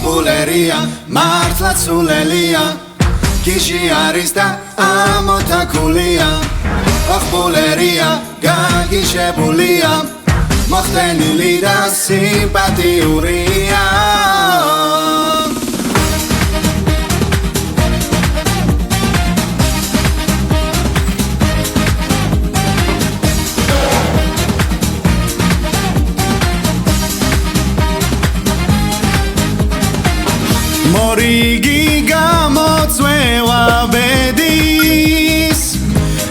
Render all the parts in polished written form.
Buleria, Martla Sulelia Kishi arista amota kulia Buleria, Gagishe bulia Mohteni lida simpatiuria Morigi gamotswewa bedis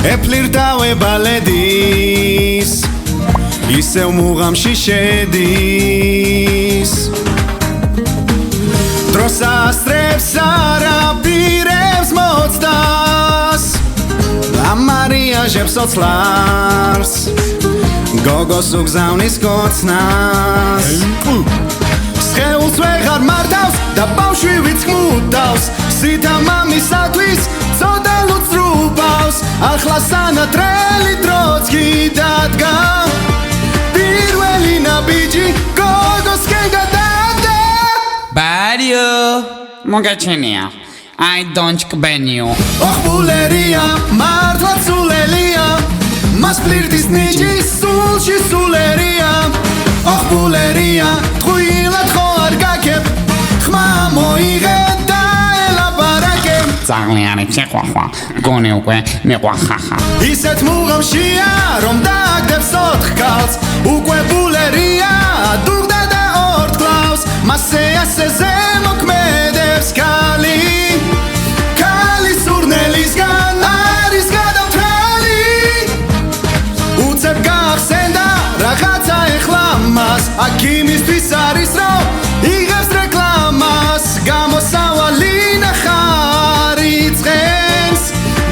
Eplirtawe baledis Iseu mughamshi shedis Drosastrevs arapirevs motstas Amariažebs oclars Gogos ugzaunis kocnas Scheults ვეღარ მარტავს და ბავშვი ვიცმუდავს სითა მამისათვის წოდელუც რუბავს ახლა სანატრელი დროც კი დადგა პირველი ნაბიჯი გოგოსკენ გადადგა Բարյո მოგაჩენია I don't ban you Buleria, მართლა სულელია მას ფლირტის ნიჭი სულში სულერია Buleria, ტყუილად ხო არ გაქებ ხმა მოიღე და ელაპარაკე ძალიან შეყვახვა გონი უკვე მეყვახახა ისეთ მუღამშია რომ დააგდებს ოთხკალს უკვე Buleria დუღდა და ორთქლავს მასე ასეზე მოქმედებს ქალი ქალი სურნელისგან არის გადავთრალი უცებ გახსენდა რაღაცა ეხლა მას აქ იმისთვის არის რომ იღებს რეკლამას გამოსავალი ნახარი წყენს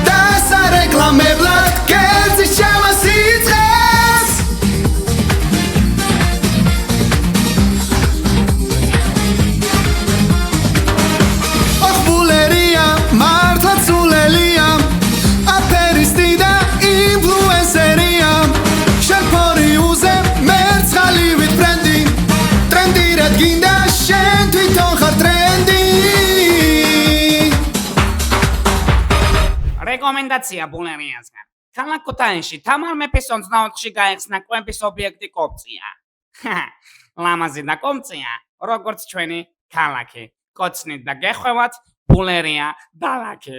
და სარეკლამებლად კერძის ჩამას იწყებს Buleria, მართლა სულელია აფერისტი და ინფლუენსერია შენფორიუზე მერცხალივით ბრენდი ტრენდი რად გინდა შენ თვითონ ხარ ტრენდი რეკომენდაცია Buleriasგან ქალაქ ქუთაისში თამარ მეფის ოცნაოთხში გაიხსნა კვების ობიექტი კოპწია ლამაზი და კოპწია როგორც ჩვენი ქალაქი კოცნით და გეხვევათ Buleria დალაქი